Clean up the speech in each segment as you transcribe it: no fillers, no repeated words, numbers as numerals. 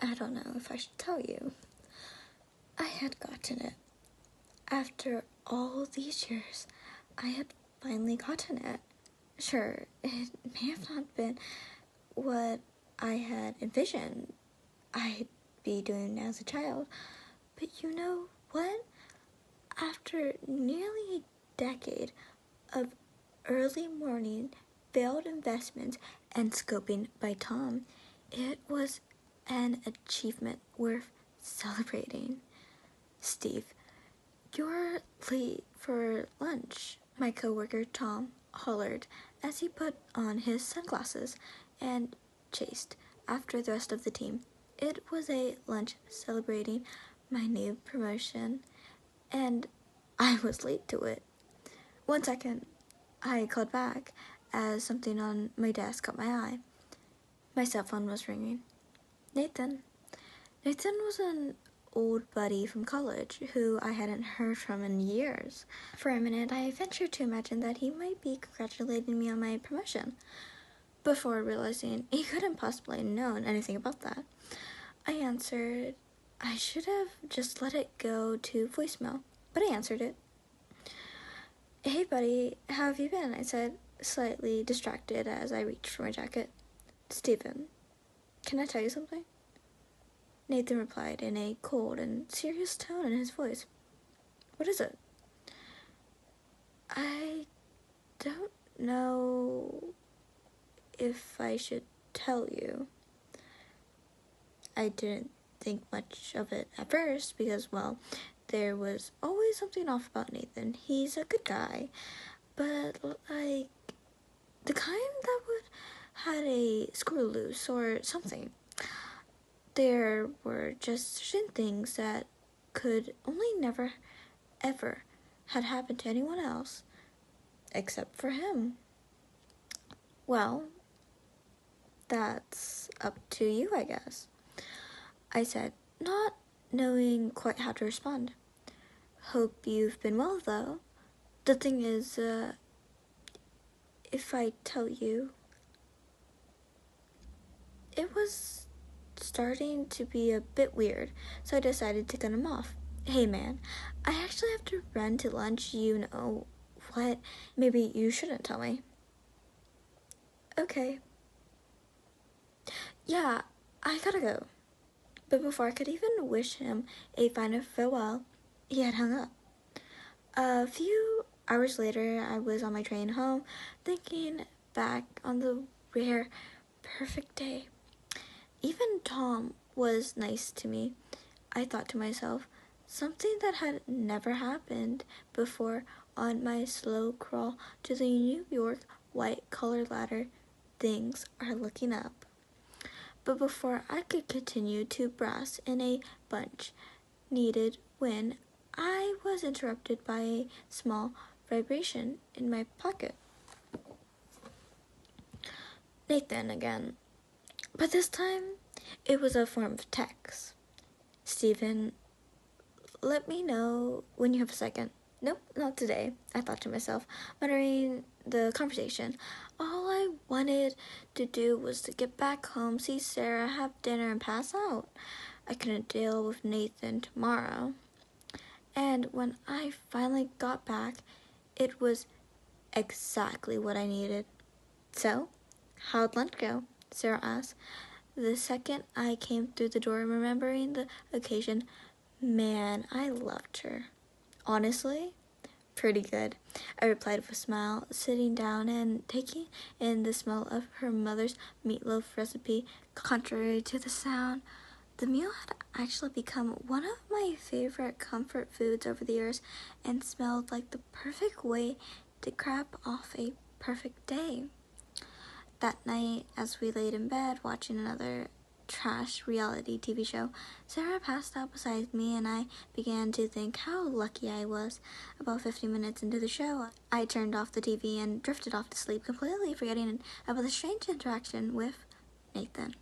I don't know if I should tell you. I had gotten it. After all these years, I had finally gotten it. Sure, it may have not been what I had envisioned I'd be doing as a child, but you know what? After nearly a decade of early morning failed investments and scoping by Tom, it was an achievement worth celebrating. Steve, you're late for lunch, my coworker Tom hollered as he put on his sunglasses and chased after the rest of the team. It was a lunch celebrating my new promotion, and I was late to it. 1 second, I called back as something on my desk caught my eye. My cell phone was ringing. Nathan. Nathan was an old buddy from college who I hadn't heard from in years. For a minute, I ventured to imagine that he might be congratulating me on my promotion, before realizing he couldn't possibly have known anything about that. I answered. I should have just let it go to voicemail, but I answered it. Hey buddy, how have you been? I said, slightly distracted as I reached for my jacket. Stephen, can I tell you something? Nathan replied in a cold and serious tone in his voice. What is it? I don't know if I should tell you. I didn't think much of it at first because, well, there was always something off about Nathan. He's a good guy, but, like, the kind that would had a screw loose or something. There were just certain things that could only never, ever had happened to anyone else, except for him. Well, that's up to you, I guess, I said, not knowing quite how to respond. Hope you've been well, though. The thing is, if I tell you, it was starting to be a bit weird, so I decided to cut him off. Hey man, I actually have to run to lunch, you know what? Maybe you shouldn't tell me. Okay. Yeah, I gotta go. But before I could even wish him a final farewell, he had hung up. A few hours later, I was on my train home, thinking back on the rare, perfect day. Even Tom was nice to me, I thought to myself, something that had never happened before on my slow crawl to the New York white-collar ladder. Things are looking up. But before I could continue to brass in a bunch needed when I was interrupted by a small vibration in my pocket. Nathan again. But this time, it was a form of text. Stephen, let me know when you have a second. Nope, not today, I thought to myself, muttering the conversation. All I wanted to do was to get back home, see Sarah, have dinner, and pass out. I couldn't deal with Nathan tomorrow. And when I finally got back, it was exactly what I needed. So, how'd lunch go? Sarah asked. The second I came through the door, remembering the occasion, man, I loved her. Honestly, pretty good, I replied with a smile, sitting down and taking in the smell of her mother's meatloaf recipe. Contrary to the sound, the meal had actually become one of my favorite comfort foods over the years and smelled like the perfect way to cap off a perfect day. That night, as we laid in bed watching another trash reality TV show, Sarah passed out beside me and I began to think how lucky I was. About 50 minutes into the show, I turned off the TV and drifted off to sleep, completely forgetting about the strange interaction with Nathan.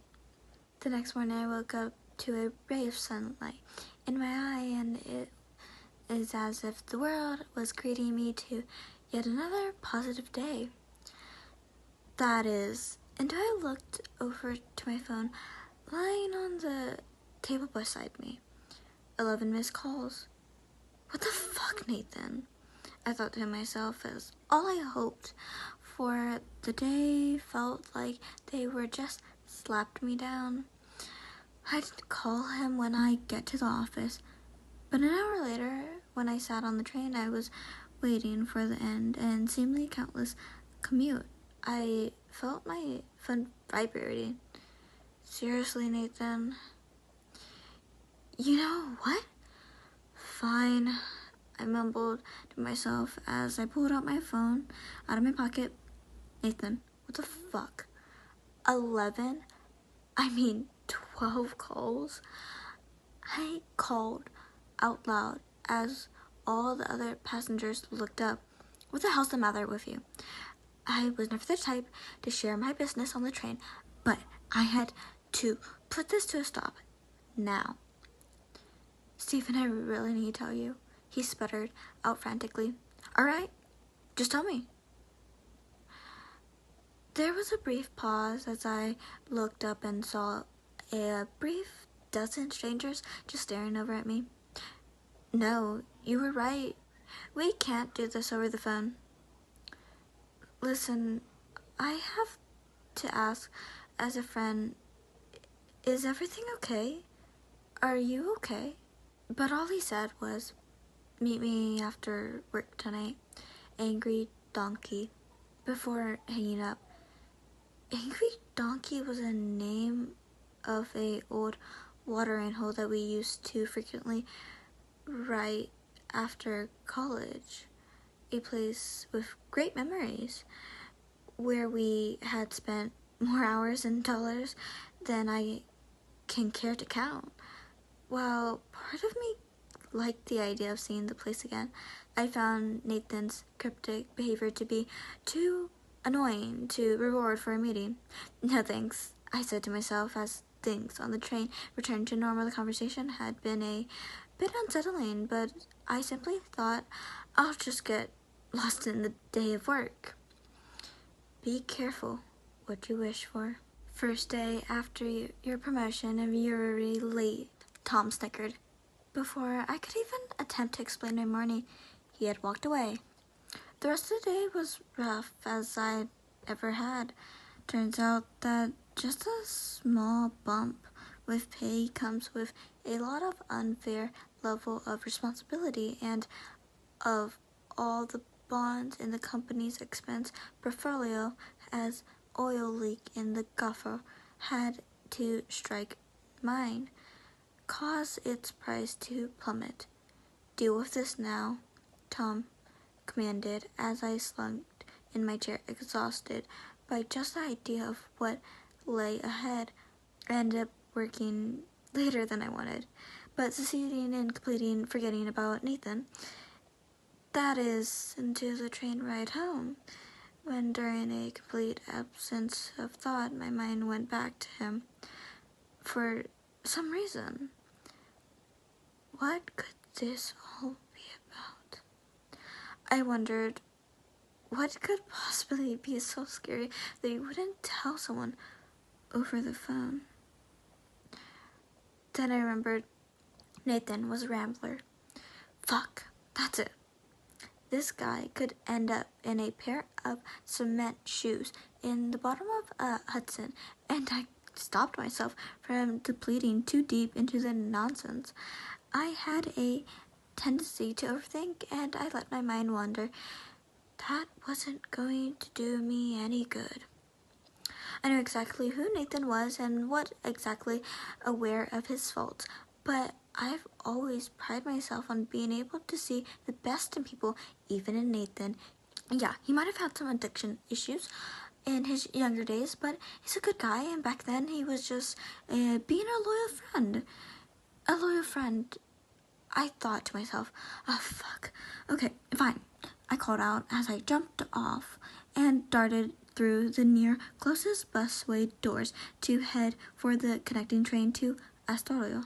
The next morning, I woke up to a ray of sunlight in my eye, and it is as if the world was greeting me to yet another positive day. That is, until I looked over to my phone, lying on the table beside me. 11 missed calls. What the fuck, Nathan? I thought to myself as all I hoped for the day felt like they were just slapped me down. I'd call him when I get to the office. But an hour later, when I sat on the train, I was waiting for the end and seemingly countless commute. I felt my phone vibrating. Seriously, Nathan? You know what? Fine, I mumbled to myself as I pulled out my phone out of my pocket. Nathan, what the fuck? 11? 12 calls? I called out loud as all the other passengers looked up. What the hell's the matter with you? I was never the type to share my business on the train, but I had to put this to a stop. Now. Stephen, I really need to tell you, he sputtered out frantically. All right, just tell me. There was a brief pause as I looked up and saw a brief dozen strangers just staring over at me. No, you were right. We can't do this over the phone. Listen, I have to ask as a friend, is everything okay? Are you okay? But all he said was, meet me after work tonight, Angry Donkey, before hanging up. Angry Donkey was a name of a old watering hole that we used to frequently right after college. A place with great memories, where we had spent more hours and dollars than I can care to count. While part of me liked the idea of seeing the place again, I found Nathan's cryptic behavior to be too annoying to reward for a meeting. No thanks, I said to myself as things on the train returned to normal. The conversation had been a bit unsettling, but I simply thought I'll just get lost in the day of work. Be careful what you wish for. First day after your promotion and you're already late, Tom snickered. Before I could even attempt to explain my morning, he had walked away. The rest of the day was rough as I'd ever had. Turns out that just a small bump with pay comes with a lot of unfair level of responsibility, and of all the bonds in the company's expense portfolio, as oil leak in the Gulf had to strike mine, cause its price to plummet. Deal with this now, Tom commanded as I slumped in my chair, exhausted by just the idea of what lay ahead. I ended up working later than I wanted, but succeeding in forgetting about Nathan. That is, into the train ride home, when during a complete absence of thought, my mind went back to him. For some reason. What could this all be about? I wondered, what could possibly be so scary that he wouldn't tell someone over the phone? Then I remembered Nathan was a rambler. Fuck, that's it. This guy could end up in a pair of cement shoes in the bottom of a Hudson, and I stopped myself from depleting too deep into the nonsense. I had a tendency to overthink, and I let my mind wander. That wasn't going to do me any good. I knew exactly who Nathan was and what exactly aware of his faults, but I've always prided myself on being able to see the best in people, even in Nathan. Yeah, he might have had some addiction issues in his younger days, but he's a good guy, and back then he was just being a loyal friend. A loyal friend. I thought to myself, oh fuck, okay, fine. I called out as I jumped off and darted through the near closest busway doors to head for the connecting train to Astoria.